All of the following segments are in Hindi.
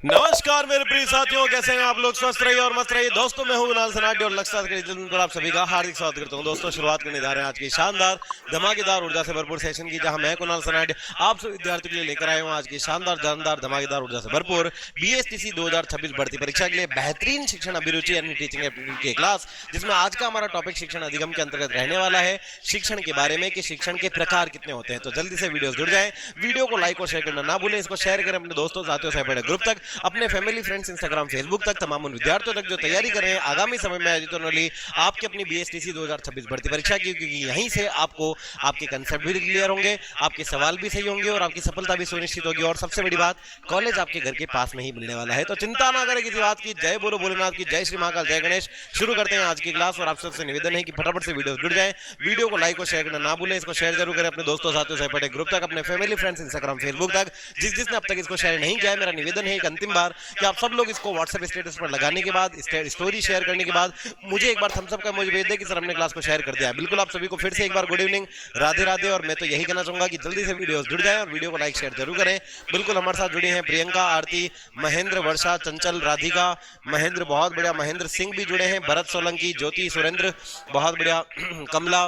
नमस्कार मेरे प्रिय साथियों, कैसे हैं आप लोग? स्वस्थ रहिए और मस्त रहिए। दोस्तों मैं हूं कुणाल सनाडे और लक्ष्य पर आप सभी का हार्दिक स्वागत करता हूं। दोस्तों शुरुआत करने जा रहे हैं आज की शानदार धमाकेदार ऊर्जा से भरपूर सेशन की, जहां मैं कुणाल सनाडे आप सभी विद्यार्थियों के लिए लेकर आया हूं आज की शानदार जानदार धमाकेदार ऊर्जा से भरपूर बीएसटीसी 2026 भर्ती परीक्षा के लिए बेहतरीन शिक्षण अभिरुचि यानी टीचिंग एप्टीट्यूड की क्लास, जिसमें आज का हमारा टॉपिक शिक्षण अधिगम के अंतर्गत रहने वाला है शिक्षण के बारे में कि शिक्षण के प्रकार कितने होते हैं। तो जल्दी से वीडियो जुड़ जाए, वीडियो को लाइक और शेयर करना ना भूलें, इसको शेयर करें अपने दोस्तों साथियों से बड़े ग्रुप तक, अपने फैमिली फ्रेंड्स इंस्टाग्राम फेसबुक तक, तमाम उन विद्यार्थियों तक जो तैयारी कर रहे हैं आगामी समय में आयोजित होने वाली आपकी अपनी बीएसटीसी 2026 भर्ती परीक्षा की, क्योंकि यहीं से आपको आपके कंसेप्ट भी क्लियर होंगे, आपके सवाल भी सही होंगे और आपकी सफलता भी सुनिश्चित होगी। और सबसे बड़ी बात, कॉलेज आपके घर के पास में ही मिलने वाला है। तो चिंता ना करें किसी बात की। जय बोलो भोलेनाथ की, जय श्री महाकाल, जय गणेश। शुरू करते हैं आज की क्लास और आप सबसे निवेदन है कि फटाफट से वीडियो जुड़ जाए, वीडियो को लाइक और शेयर करना ना भूलें, इसको शेयर जरूर करें अपने दोस्तों साथियों से बड़े ग्रुप तक, अपने फैमिली फ्रेंड्स इंस्टाग्राम फेसबुक तक। जिसने अब तक इसको शेयर नहीं किया है, मेरा निवेदन है एक अंतिम बार कि आप सब लोग इसको व्हाट्सएप स्टेटस पर लगाने के बाद, स्टोरी शेयर करने के बाद मुझे एक बार थम्स अप का इमोजी भेज दे कि सर हमने क्लास को शेयर कर दिया है। बिल्कुल आप सभी को फिर से एक बार गुड इवनिंग, राधे राधे। और मैं तो यही कहना चाहूंगा कि जल्दी से वीडियो जुड़ जाए और वीडियो को लाइक शेयर जरूर करें। बिल्कुल हमारे साथ जुड़े हैं प्रियंका, आरती, महेंद्र, वर्षा, चंचल, राधिका, महेंद्र बहुत बढ़िया, महेंद्र सिंह भी जुड़े हैं, भरत सोलंकी, ज्योति, सुरेंद्र बहुत बढ़िया, कमला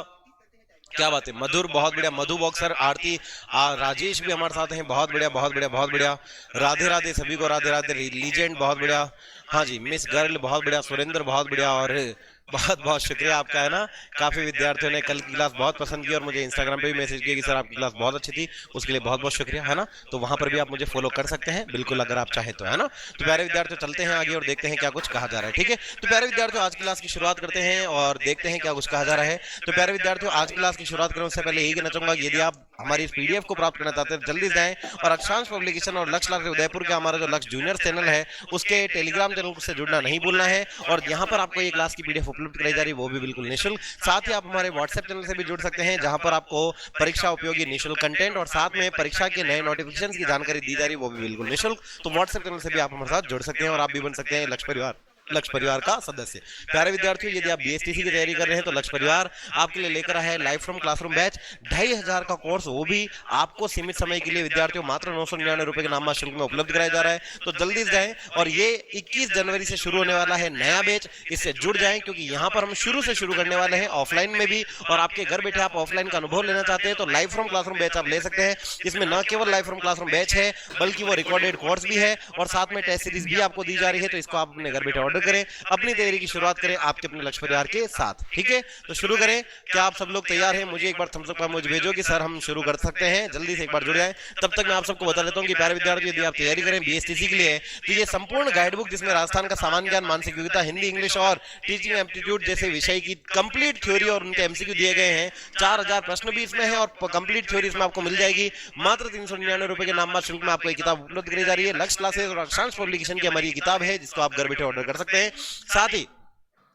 क्या बात है, मधुर बहुत बढ़िया, मधु बॉक्सर, आरती, राजेश भी हमारे साथ हैं, बहुत बढ़िया बहुत बढ़िया बहुत बढ़िया। राधे राधे सभी को, राधे राधे। लीजेंड बहुत बढ़िया, हाँ जी, मिस गर्ल बहुत बढ़िया, सुरेंद्र बहुत बढ़िया। और बहुत बहुत शुक्रिया आपका, है ना। काफी विद्यार्थियों ने कल की क्लास बहुत पसंद की और मुझे इंस्टाग्राम पे भी मैसेज किया कि सर आपकी क्लास बहुत अच्छी थी, उसके लिए बहुत बहुत शुक्रिया, है ना। तो वहां पर भी आप मुझे फॉलो कर सकते हैं बिल्कुल अगर आप चाहें तो, है ना। तो प्यारे विद्यार्थियों चलते हैं आगे और देखते हैं क्या कुछ कहा जा रहा है, ठीक है। तो प्यारे विद्यार्थियों आज की क्लास की शुरुआत करते हैं और देखते हैं क्या कुछ कहा जा रहा है। तो प्यारे विद्यार्थियों आज की क्लास की शुरुआत करने से पहले यही कहना चाहूंगा कि यदि आप हमारी इस पीडीएफ को प्राप्त करना चाहते हैं जल्दी जाएं और अक्षांश पब्लिकेशन और लक्ष्य क्लास उदयपुर के हमारा जो लक्ष्य जूनियर चैनल है उसके टेलीग्राम चैनल से जुड़ना नहीं भूलना है। और यहाँ पर आपको ये क्लास की पीडीएफ उपलब्ध कराई जा रही है, वो भी बिल्कुल निःशुल्क। साथ ही आप हमारे व्हाट्सएप चैनल से भी जुड़ सकते हैं, जहां पर आपको परीक्षा उपयोगी निःशुल्क कंटेंट और साथ में परीक्षा के नए नोटिफिकेशन की जानकारी दी जा रही है, वो भी बिल्कुल निःशुल्क। तो व्हाट्सएप चैनल से भी आप हमारे साथ जुड़ सकते हैं और आप भी बन सकते हैं लक्ष्य परिवार का सदस्य। प्यारे विद्यार्थियों यदि आप बीएसटीसी की तैयारी कर रहे हैं तो लक्ष्य परिवार आपके लिए लेकर आया है लाइव फ्रॉम क्लासरूम बैच, 2500 का कोर्स, वो भी आपको सीमित समय के लिए विद्यार्थियों मात्र 999 रुपए के नाम शुल्क में उपलब्ध कराया जा रहा है। तो जल्दी से जाएं और ये 21 जनवरी से शुरू होने वाला है नया बैच, इससे जुड़ जाएं क्योंकि यहाँ पर हम शुरू से शुरू करने वाले हैं ऑफलाइन में भी। और आपके घर बैठे आप ऑफलाइन का अनुभव लेना चाहते हैं तो लाइव फ्रॉम क्लासरूम बैच आप ले सकते हैं। इसमें न केवल लाइव फ्रॉम क्लासरूम बैच है बल्कि वो रिकॉर्डेड कोर्स भी है और साथ में टेस्ट सीरीज भी आपको दी जा रही है। तो इसको आप अपने घर बैठे ऑर्डर करें, अपनी तैयारी की शुरुआत करें आपके अपने लक्ष्य परिवार के साथ, ठीक है। तो शुरू करें, क्या आप सब लोग तैयार हैं? मुझे एक बार थम्स अप का मुझे भेजो कि सर हम शुरू कर सकते हैं, जल्दी से एक बार जुड़ जाए। तब तक मैं आप सबको बता देता हूं कि प्यारे विद्यार्थी यदि आप तैयारी करें बीएसटीसी के लिए तो ये संपूर्ण गाइडबुक जिसमें राजस्थान का सामान्य ज्ञान, मानसिक योग्यता, हिंदी, इंग्लिश और टीचिंग एप्टीट्यूड जैसे विषय की कंप्लीट थ्योरी और उनके एमसीक्यू दिए गए हैं। 4000 प्रश्न भी इसमें है और कंप्लीट थ्योरी इसमें आपको मिल जाएगी। मात्र 399 रुपए के नाम शुल्क में आपको एक किताब उपलब्ध कराई जा रही है। लक्ष्य क्लासेस और अक्षांश पब्लिकेशन की हमारी किताब है जिसको आप घर बैठे ऑर्डर कर सकते हैं। साथ ही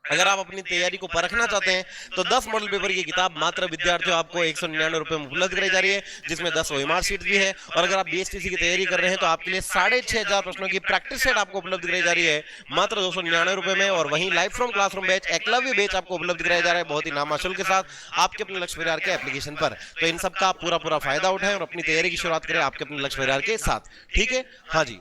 अगर आप अपनी तैयारी को परखना चाहते हैं तो 10 मॉडल पेपर की किताब मात्र विद्यार्थियों आपको 199 रुपए में उपलब्ध कराई जा रही है, जिसमें 10 ओएमआर शीट भी है। और अगर आप बीएसटीसी की तैयारी कर रहे हैं तो आपके लिए 6500 प्रश्नों की प्रैक्टिस सेट आपको उपलब्ध कराई जा रही है मात्र 299 रुपए में। और वहीं live from classroom batch, Eklavya batch आपको उपलब्ध कराया जा रहा है बहुत ही नामाशुल्क के साथ आपके अपने लक्ष्य परिवार के एप्लीकेशन पर। तो इन सबका पूरा फायदा उठाएं और अपनी तैयारी की शुरुआत करें आपके अपने लक्ष्य परिवार के साथ, ठीक है। हाँ जी,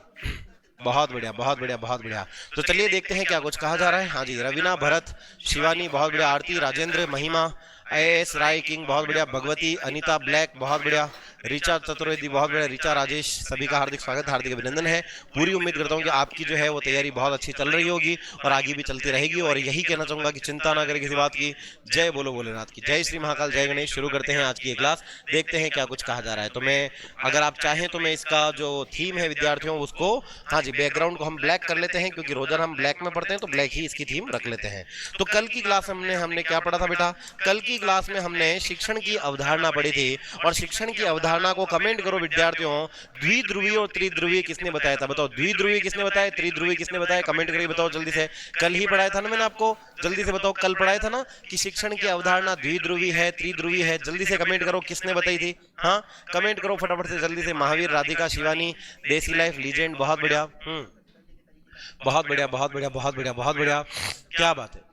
बहुत बढ़िया बहुत बढ़िया बहुत बढ़िया। तो चलिए देखते हैं क्या कुछ कहा जा रहा है। हाँ जी, रवीना, भरत, शिवानी बहुत बढ़िया, आरती, राजेंद्र, महिमा, एस राय किंग बहुत बढ़िया, भगवती, अनीता ब्लैक बहुत बढ़िया, ऋचा चतुर्वेदी बहुत बढ़िया, ऋचा राजेश, सभी का हार्दिक स्वागत, हार्दिक अभिनंदन है। पूरी उम्मीद करता हूँ कि आपकी जो है वो तैयारी बहुत अच्छी चल रही होगी और आगे भी चलती रहेगी। और यही कहना चाहूंगा कि चिंता ना करें किसी बात की। जय बोलो भोलेनाथ की, जय श्री महाकाल, जय गणेश। शुरू करते हैं आज की क्लास, देखते हैं क्या कुछ कहा जा रहा है। तो मैं, अगर आप चाहें तो मैं इसका जो थीम है विद्यार्थियों उसको, हाँ जी, बैकग्राउंड को हम ब्लैक कर लेते हैं क्योंकि रोजाना हम ब्लैक में पढ़ते हैं तो ब्लैक ही इसकी थीम रख लेते हैं। तो कल की क्लास हमने क्या पढ़ा था बेटा? कल की क्लास में हमने शिक्षण की अवधारणा पढ़ी थी और शिक्षण की अवधारणा को कमेंट करो विद्यार्थियों, द्विध्रुवीय और त्रिध्रुवीय किसने बताया था? बताओ, द्विध्रुवीय किसने बताया, त्रिध्रुवीय किसने बताया? कमेंट करके बताओ जल्दी से। कल ही पढ़ाया था ना मैंने आपको, जल्दी से बताओ। कल पढ़ाया था ना कि शिक्षण की अवधारणा द्विध्रुवीय है, त्रिध्रुवीय है। जल्दी से कमेंट करो किसने बताई थी। हाँ, कमेंट करो फटाफट से जल्दी से। महावीर, राधिका, शिवानी, देसी लाइफ, लीजेंड बहुत बढ़िया, बहुत बढ़िया बहुत बढ़िया बहुत बढ़िया बहुत बढ़िया, क्या बात है।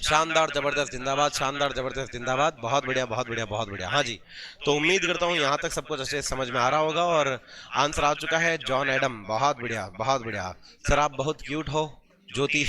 शानदार जबरदस्त जिंदाबाद, शानदार जबरदस्त जिंदाबाद, बहुत बढ़िया बहुत बढ़िया बहुत बढ़िया। हाँ जी, तो उम्मीद करता हूँ यहाँ तक सब कुछ अच्छे से समझ में आ रहा होगा और आंसर आ चुका है जॉन एडम। बहुत बढ़िया बहुत बढ़िया सर, आप बहुत क्यूट हो ज्योति,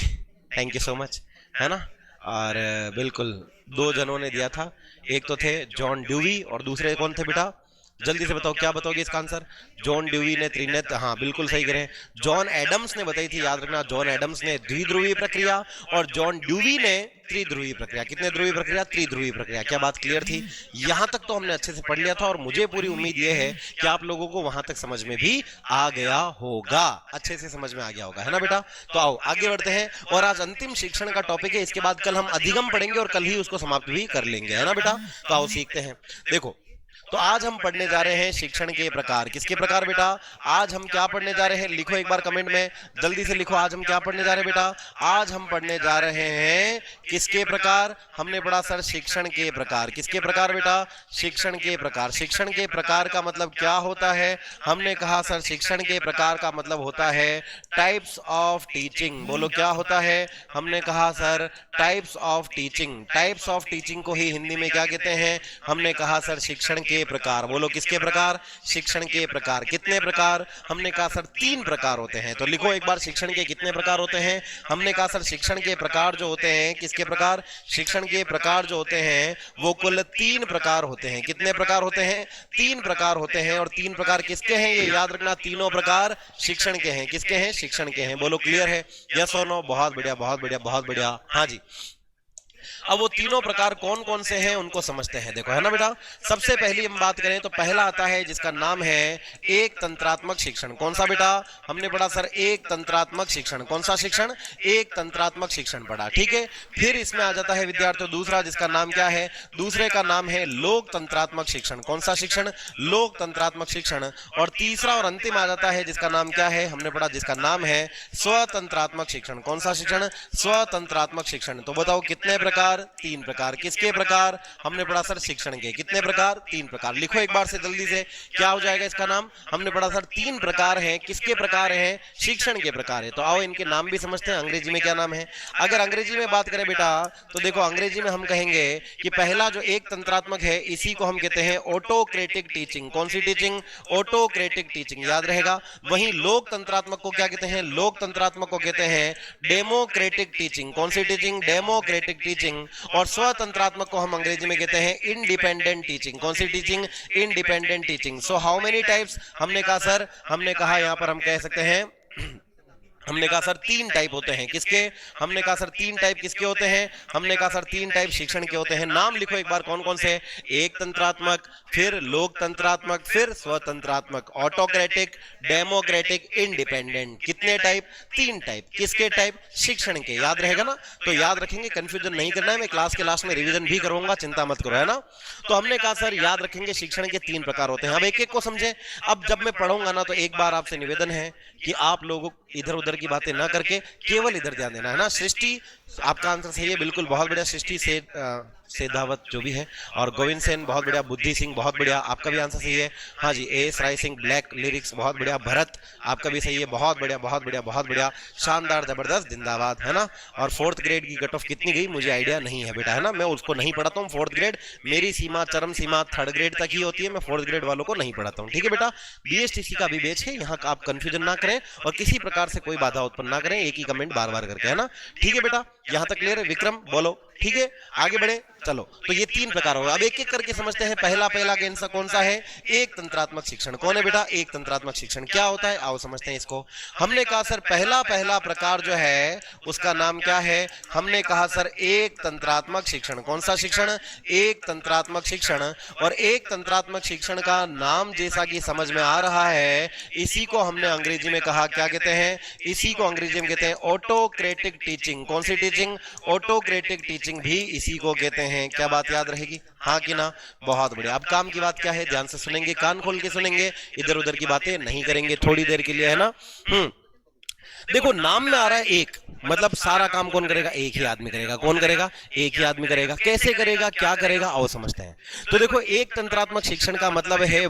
थैंक यू सो मच, है ना। और बिल्कुल दो जनों ने दिया था, एक तो थे जॉन ड्यूवी और दूसरे कौन थे बेटा, जल्दी से बताओ क्या बताओगे इसका आंसर। जॉन ड्यूवी ने त्रिनेत्र, हाँ बिल्कुल सही करें। जॉन एडम्स ने बताई थी, याद रखना, जॉन एडम्स ने द्विध्रुवीय प्रक्रिया और जॉन ड्यूवी ने त्रिध्रुवीय प्रक्रिया। कितने ध्रुवीय प्रक्रिया? त्रिध्रुवीय प्रक्रिया। क्या बात क्लियर थी? यहां तक तो हमने अच्छे से पढ़ लिया था और मुझे पूरी उम्मीद यह है कि आप लोगों को वहां तक समझ में भी आ गया होगा, अच्छे से समझ में आ गया होगा, है ना बेटा। तो आओ आगे बढ़ते हैं और आज अंतिम शिक्षण का टॉपिक है, इसके बाद कल हम अधिगम पढ़ेंगे और कल ही उसको समाप्त भी कर लेंगे, है ना बेटा। तो आओ सीखते हैं। देखो, तो आज हम पढ़ने जा रहे हैं शिक्षण के प्रकार। किसके प्रकार बेटा? आज हम क्या पढ़ने जा रहे हैं? लिखो एक बार कमेंट में, जल्दी से लिखो, आज हम क्या पढ़ने जा रहे हैं बेटा? आज हम पढ़ने जा रहे हैं किसके प्रकार? हमने पढ़ा सर शिक्षण के प्रकार। किसके प्रकार बेटा? शिक्षण के प्रकार। शिक्षण के प्रकार का मतलब क्या होता है? हमने कहा सर शिक्षण के प्रकार का मतलब होता है टाइप्स ऑफ टीचिंग। बोलो क्या होता है? हमने कहा sir types of teaching. Types of teaching को ही हिंदी में क्या कहते हैं? हमने कहा सर शिक्षण के प्रकार। बोलो किसके प्रकार? शिक्षण के प्रकार। कितने प्रकार? हमने कहा सर 3 प्रकार होते हैं। तो लिखो एक बार, शिक्षण के कितने प्रकार होते हैं? हमने कहा सर शिक्षण के प्रकार जो होते हैं, किसके प्रकार? शिक्षण के प्रकार जो होते हैं वो कुल 3 प्रकार होते हैं। कितने प्रकार होते हैं? 3 प्रकार होते हैं। और 3 प्रकार किसके हैं? ये याद रखना, तीनों प्रकार शिक्षण के हैं। किसके हैं? शिक्षण के हैं। बोलो क्लियर है? यस और नो? बहुत बढ़िया बहुत बढ़िया बहुत बढ़िया। हाँ जी, अब वो तीनों प्रकार कौन कौन से हैं उनको समझते हैं। देखो, है ना बेटा। सबसे पहली हम बात करें तो पहला आता है जिसका नाम है एक तंत्रात्मक शिक्षण। कौन सा बेटा? हमने पढ़ा सर एक तंत्रात्मक शिक्षण। कौन सा शिक्षण? एक तंत्रात्मक शिक्षण पढ़ा, ठीक है। फिर इसमें आ जाता है विद्यार्थियों दूसरा, जिसका नाम क्या है? दूसरे का नाम है लोक तंत्रात्मक शिक्षण। कौन सा शिक्षण? लोक तंत्रात्मक शिक्षण। और तीसरा और अंतिम आ जाता है जिसका नाम क्या है? हमने पढ़ा जिसका नाम है स्वतंत्रात्मक शिक्षण। कौन सा शिक्षण? स्वतंत्रात्मक शिक्षण। तो बताओ कितने प्रकार? 3 प्रकार। किसके प्रकार? हमने पढ़ा सर शिक्षण के। कितने प्रकार? 3 प्रकार। लिखो एक बार से जल्दी से, क्या हो जाएगा इसका नाम? हमने पढ़ा सर 3 प्रकार हैं। किसके प्रकार हैं? शिक्षण के प्रकार है। तो आओ इनके नाम भी समझते हैं। अंग्रेजी में क्या नाम है? अगर अंग्रेजी में बात करें बेटा तो देखो, अंग्रेजी में हम कहेंगे कि पहला जो एक तंत्रात्मक है इसी को हम कहते हैं ऑटोक्रेटिक टीचिंग। कौन सी टीचिंग? ऑटोक्रेटिक टीचिंग, याद रहेगा। वहीं लोक तंत्रात्मक को क्या कहते हैं? लोक तंत्रात्मक को कहते हैं डेमोक्रेटिक टीचिंग। कौन सी टीचिंग? Democratic teaching. और स्वतंत्रात्मक को हम अंग्रेजी में कहते हैं इंडिपेंडेंट टीचिंग। कौन सी teaching? Independent teaching. So how many types? हमने कहा सर, हमने कहा यहां पर हम कह सकते हैं हमने कहा सर 3 टाइप होते हैं। किसके? हमने कहा सर 3 टाइप किसके होते हैं? हमने कहा सर 3 टाइप शिक्षण के होते हैं। नाम लिखो एक बार कौन कौन से? एक तंत्रात्मक, फिर लोक तंत्रात्मक, फिर स्वतंत्रात्मक। Autocratic, democratic, independent. कितने टाइप? 3 टाइप। किसके टाइप? शिक्षण के। याद रहेगा ना? तो याद रखेंगे, कंफ्यूजन नहीं करना है। मैं क्लास के लास्ट में रिवीजन भी करूंगा, चिंता मत करो, है ना। तो हमने कहा सर याद रखेंगे शिक्षण के 3 प्रकार होते हैं। अब एक एक को समझे। अब जब मैं पढ़ूंगा ना तो एक बार आपसे निवेदन है कि आप लोगों इधर उधर की बातें ना करके केवल इधर ध्यान देना, है ना। सृष्टि, आपका आंसर सही है, बिल्कुल बहुत बढ़िया। सृष्टि से सेधावत जो भी है, और गोविंद सेन बहुत बढ़िया। बुद्धि सिंह बहुत बढ़िया, आपका भी आंसर सही है। हाँ जी, S Rai Singh black lyrics बहुत बढ़िया। भरत आपका भी सही है, बहुत बढ़िया बहुत बढ़िया बहुत बढ़िया। शानदार जबरदस्त जिंदाबाद, है ना। और 4th ग्रेड की कट ऑफ कितनी गई मुझे आइडिया नहीं है बेटा, है ना। मैं उसको नहीं पढ़ाता हूँ 4th ग्रेड, मेरी सीमा चरम सीमा 3rd ग्रेड तक ही होती है। मैं 4th ग्रेड वालों को नहीं पढ़ाता हूँ, ठीक है बेटा। BSTC का भी बैच है, यहाँ का आप कंफ्यूजन ना करें और किसी प्रकार से कोई बाधा उत्पन्न ना करें, एक ही कमेंट बार बार करके, है ना। ठीक है बेटा, यहाँ तक क्लियर है? विक्रम बोलो, ठीक है। आगे बढ़े, चलो। तो ये 3 प्रकार होगा। अब एक एक करके समझते हैं। पहला कौन सा है? एक तंत्रात्मक शिक्षण। कौन है बेटा? एक तंत्रात्मक शिक्षण क्या होता है? आओ समझते हैं इसको। हमने कहा सर पहला प्रकार जो है उसका नाम क्या है? हमने कहा सर एक तंत्रात्मक शिक्षण। कौन सा शिक्षण? एक तंत्रात्मक शिक्षण। और एक तंत्रात्मक शिक्षण का नाम जैसा कि समझ में आ रहा है, इसी को हमने अंग्रेजी में कहा, क्या कहते हैं? इसी को अंग्रेजी में कहते हैं ऑटोक्रेटिक टीचिंग। कौन सी टीचिंग? ऑटोक्रेटिक टीचिंग भी इसी को कहते हैं। क्या बात याद रहेगी? हाँ कि ना? बहुत बढ़िया। अब काम की बात क्या है? ध्यान से सुनेंगे, कान खोल के सुनेंगे, इधर उधर की बातें नहीं करेंगे थोड़ी देर के लिए, है ना। देखो, नाम में आ रहा है एक, मतलब सारा काम कौन करेगा? एक ही आदमी करेगा। कौन करेगा? एक ही आदमी करेगा। कैसे करेगा? क्या करेगा? आओ समझते हैं। तो देखो, एक तंत्रात्मक शिक्षण का मतलब है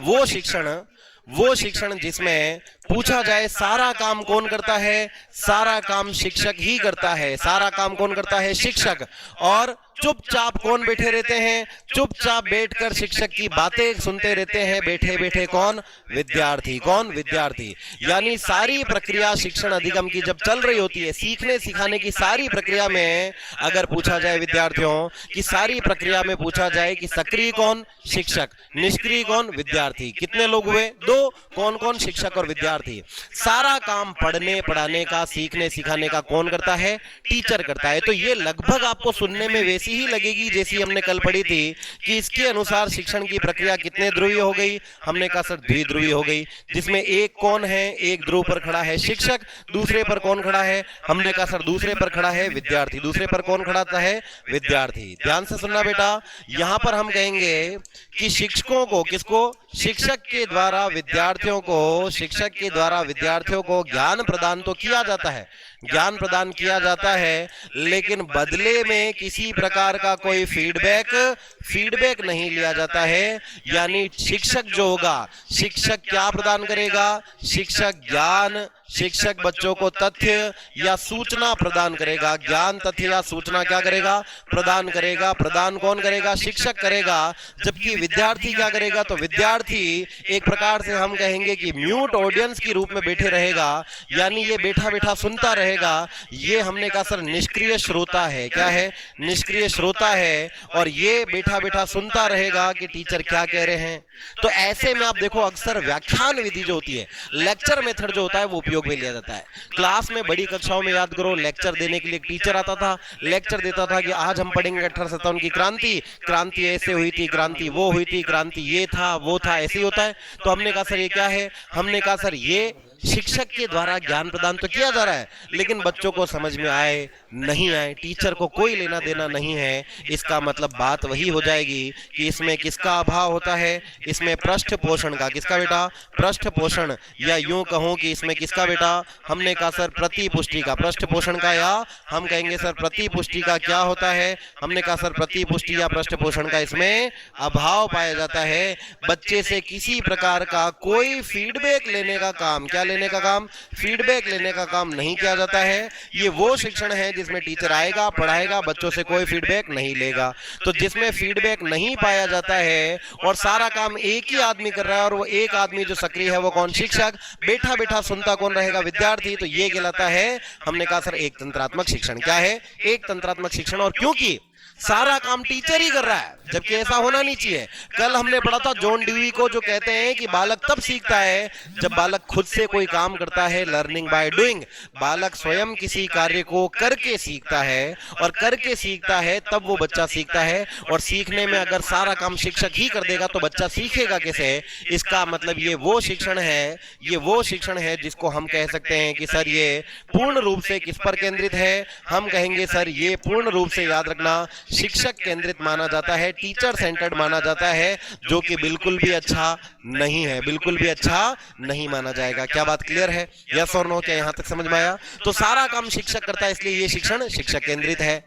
वो शिक्षण जिसमें पूछा जाए सारा काम कौन करता है, सारा काम शिक्षक ही करता है। सारा काम कौन करता है? शिक्षक। और चुपचाप कौन बैठे रहते हैं? चुपचाप बैठकर शिक्षक की बातें सुनते रहते हैं बैठे बैठे। कौन? विद्यार्थी। कौन? विद्यार्थी। यानी सारी प्रक्रिया शिक्षण अधिगम की जब चल रही होती है, सीखने सिखाने की सारी प्रक्रिया में अगर पूछा जाए विद्यार्थियों की सारी प्रक्रिया में पूछा जाए कि सक्रिय कौन? शिक्षक। निष्क्रिय कौन? विद्यार्थी। कितने लोग हुए? दो। कौन कौन? शिक्षक और विद्यार्थी। सारा काम पढ़ने पढ़ाने का, सीखने सिखाने का कौन करता है? टीचर करता है। तो ये लगभग आपको सुनने में वैसी ही लगेगी जैसी हमने कल पढ़ी थी कि इसके अनुसार शिक्षण की प्रक्रिया कितने ध्रुवीय हो गई? हमने कहा सर द्विध्रुवीय हो गई, जिसमें एक कौन है? एक ध्रुव पर खड़ा है शिक्षक, दूसरे पर कौन खड़ा है? हमने कहा सर दूसरे पर खड़ा है विद्यार्थी। दूसरे पर कौन खड़ा है? विद्यार्थी। ध्यान से सुनना बेटा, यहां पर हम कहेंगे कि शिक्षकों को, किसको? शिक्षक के द्वारा विद्यार्थियों को, शिक्षक के द्वारा विद्यार्थियों को ज्ञान प्रदान तो किया जाता है, ज्ञान प्रदान किया जाता है, लेकिन बदले में किसी प्रकार का कोई फीडबैक नहीं लिया जाता है। यानी शिक्षक जो होगा, शिक्षक क्या प्रदान करेगा? शिक्षक ज्ञान, शिक्षक बच्चों को तथ्य या सूचना प्रदान करेगा। ज्ञान, तथ्य या सूचना क्या करेगा? प्रदान करेगा। प्रदान कौन करेगा? शिक्षक करेगा। जबकि विद्यार्थी क्या करेगा? तो विद्यार्थी एक प्रकार से हम कहेंगे कि म्यूट ऑडियंस के रूप में बैठे रहेगा, यानी ये बैठा बैठा सुनता रहेगा। ये हमने कहा सर निष्क्रिय श्रोता है। क्या है? निष्क्रिय श्रोता है। और ये बैठा बैठा सुनता रहेगा कि टीचर क्या कह रहे हैं। तो ऐसे में आप देखो अक्सर व्याख्यान विधि जो होती है, लेक्चर मेथड जो होता है, वो उपयोग में लिया जाता है। क्लास में बड़ी कक्षाओं में याद करो लेक्चर देने के लिए एक टीचर आता था, लेक्चर देता था कि आज हम पढ़ेंगे 1857 की क्रांति, क्रांति ऐसे हुई थी, क्रांति वो हुई थी, क्रांति ये था वो था, ऐसे ही होता है। तो हमने कहा सर ये क्या है? हमने कहा सर ये शिक्षक के द्वारा ज्ञान प्रदान तो किया जा रहा है, लेकिन बच्चों को समझ में आए नहीं आए, टीचर को कोई लेना देना नहीं है। इसका मतलब बात वही हो जाएगी कि इसमें किसका अभाव होता है? इसमें पृष्ठ पोषण का। किसका बेटा? पृष्ठ पोषण। या यूं कहूं कि इसमें किसका बेटा? हमने कहा सर प्रतिपुष्टि का। पृष्ठ पोषण का, या हम कहेंगे सर प्रतिपुष्टि का क्या होता है? हमने कहा सर प्रतिपुष्टि या पृष्ठ पोषण का इसमें अभाव पाया जाता है। बच्चे से किसी प्रकार का कोई फीडबैक लेने का काम, क्या लेने का काम? फीडबैक लेने का काम नहीं किया जाता है। ये वो शिक्षण है जिसमें टीचर आएगा, पढ़ाएगा, बच्चों से कोई फीडबैक नहीं लेगा। तो जिसमें फीडबैक नहीं पाया जाता है और सारा काम एक ही आदमी कर रहा है, और वो एक आदमी जो सक्रिय है वो कौन? शिक्षक। बैठा बैठा सुनता कौन रहेगा? विद्यार्थी। तो ये कहलाता है, हमने कहा सर एक तंत्रात्मक शिक्षण। क्या है? एक तंत्रात्मक शिक्षण। और क्योंकि सारा काम टीचर ही कर रहा है, जबकि ऐसा होना नहीं चाहिए। कल हमने पढ़ा था जॉन ड्यूई को, जो कहते हैं कि बालक तब सीखता है जब बालक खुद से कोई काम करता है। Learning by doing. बालक स्वयं किसी कार्य को करके सीखता है, और करके सीखता है तब वो बच्चा सीखता है। और सीखने में अगर सारा काम शिक्षक ही कर देगा तो बच्चा सीखेगा कैसे? इसका मतलब ये वो शिक्षण है, ये वो शिक्षण है जिसको हम कह सकते हैं कि सर ये पूर्ण रूप से किस पर केंद्रित है? हम कहेंगे सर ये पूर्ण रूप से, याद रखना, शिक्षक केंद्रित माना जाता है, टीचर सेंटर्ड माना जाता है, जो कि बिल्कुल भी अच्छा नहीं है, बिल्कुल भी अच्छा नहीं माना जाएगा। क्या बात क्लियर है? यस और नो? क्या यहां तक समझ में आया? तो सारा काम शिक्षक करता है, इसलिए ये शिक्षण शिक्षक केंद्रित है।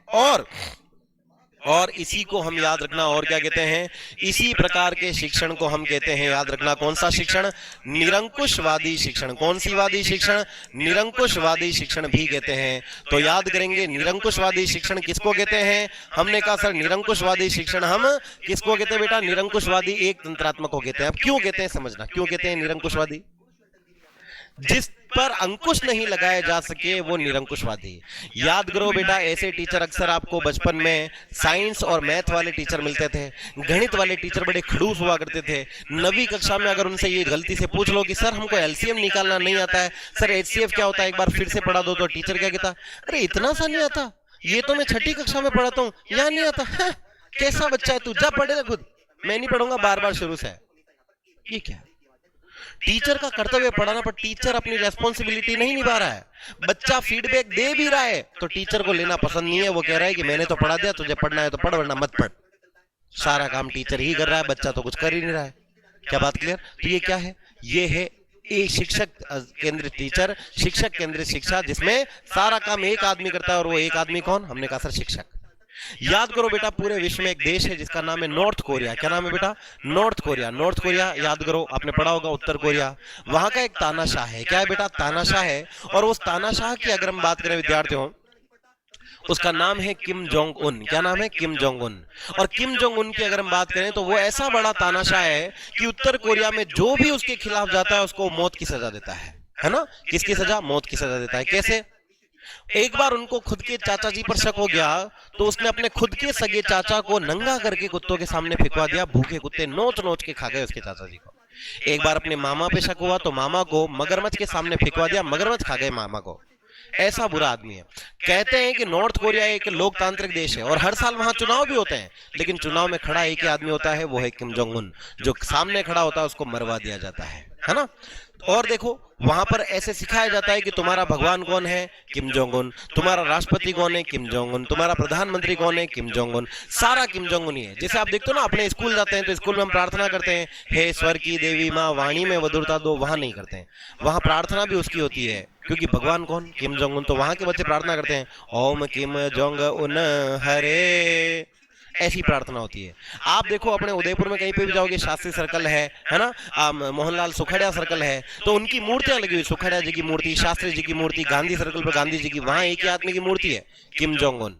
और इसी को हम याद रखना, और क्या कहते हैं? इसी प्रकार के शिक्षण को हम कहते हैं, याद रखना, कौन सा शिक्षण? निरंकुशवादी शिक्षण। कौन सी वादी शिक्षण? निरंकुशवादी शिक्षण भी कहते हैं। तो याद करेंगे निरंकुशवादी शिक्षण किसको कहते हैं? हमने कहा सर निरंकुशवादी शिक्षण हम किसको कहते हैं बेटा? निरंकुशवादी एक तंत्रात्मक को कहते हैं। अब क्यों कहते हैं समझना, क्यों कहते हैं निरंकुशवादी? जिस पर अंकुश नहीं लगाया जा सके वो निरंकुशवादी। याद करो बेटा, ऐसे टीचर अक्सर आपको बचपन में साइंस और मैथ वाले टीचर मिलते थे। गणित वाले टीचर बड़े खड़ूस हुआ करते थे। 9वीं कक्षा में अगर उनसे ये गलती से पूछ लो कि सर हमको एलसीएम निकालना नहीं आता है, सर एचसीएफ क्या होता है, एक बार फिर से पढ़ा दो, तो टीचर क्या कहता? अरे इतना सा नहीं आता, ये तो मैं 6ठी कक्षा में पढ़ाता हूँ, यहाँ नहीं आता। कैसा बच्चा है तू, जा पढ़ेगा खुद, मैं नहीं पढ़ूंगा, बार बार शुरू से। ये क्या? टीचर का कर्तव्य पढ़ाना, पर टीचर अपनी रेस्पॉन्सिबिलिटी नहीं निभा रहा है। बच्चा फीडबैक दे भी रहा है तो टीचर को लेना पसंद नहीं है। वो कह रहा है कि मैंने तो पढ़ा दिया, तुझे पढ़ना है तो पढ़, वरना मत पढ़। सारा काम टीचर ही कर रहा है, बच्चा तो कुछ कर ही नहीं रहा है। क्या बात क्लियर? तो ये क्या है? ये है एक शिक्षक केंद्रित टीचर, शिक्षक केंद्रित शिक्षा, जिसमें सारा काम एक आदमी करता है, और वो एक आदमी कौन? हमने कहा सर शिक्षक। याद करो बेटा, पूरे विश्व में एक देश है जिसका नाम है नॉर्थ कोरिया। क्या नाम है बेटा? North Korea. नॉर्थ कोरिया याद करो, आपने पढ़ा होगा उत्तर कोरिया। वहां का एक तानाशाह है। क्या है बेटा? तानाशाह है। और उस तानाशाह की अगर हम बात करें विद्यार्थियों, उसका नाम है किम जोंग उन। क्या नाम है? Kim Jong Un. और किम जोंग उन की अगर हम बात करें तो वो ऐसा बड़ा तानाशाह है कि उत्तर कोरिया में जो भी उसके खिलाफ जाता है उसको मौत की सजा देता है ना? किसकी सजा? मौत की सजा देता है। कैसे? एक बार उनको खुद के चाचा जी पर शक हो गया तो उसने अपने खुद के सगे चाचा को नंगा करके कुत्तों के सामने फेंकवा दिया। भूखे कुत्ते नोच नोच के खा गए उसके चाचा जी को। एक बार अपने मामा पे शक हुआ तो मामा को मगरमच्छ के सामने फेंकवा दिया, मगरमच्छ खा गए मामा को। ऐसा बुरा आदमी है। कहते हैं कि नॉर्थ कोरिया एक लोकतांत्रिक देश है और हर साल वहां चुनाव भी होते हैं, लेकिन चुनाव में खड़ा एक ही आदमी होता है, वो है किम जोंग उन। जो सामने खड़ा होता है उसको मरवा दिया जाता है ना? और देखो, वहां पर ऐसे सिखाया जाता है कि तुम्हारा भगवान कौन है? Kim Jong Un. तुम्हारा राष्ट्रपति कौन है? Kim Jong Un. तुम्हारा प्रधानमंत्री कौन है? Kim Jong Un. सारा किम जोंग उन ही है। जैसे आप देखते हो ना, अपने स्कूल जाते हैं तो स्कूल में हम प्रार्थना करते हैं, हे स्वर की देवी माँ वाणी में मधुरता दो। वहां नहीं करते हैं, वहां प्रार्थना भी उसकी होती है, क्योंकि भगवान कौन? Kim Jong Un. तो वहां के बच्चे प्रार्थना करते हैं, ओम किम जोंग उन हरे। ऐसी प्रार्थना होती है। आप देखो अपने उदयपुर में कहीं पे भी जाओगे, शास्त्री सर्कल है ना, मोहनलाल सुखड़िया सर्कल है, तो उनकी मूर्तियां लगी हुई, सुखड़िया जी की मूर्ति, शास्त्री जी की मूर्ति। गांधी सर्कल पर गांधी जी की, वहां एक ही आदमी की मूर्ति है, किम जोंग उन।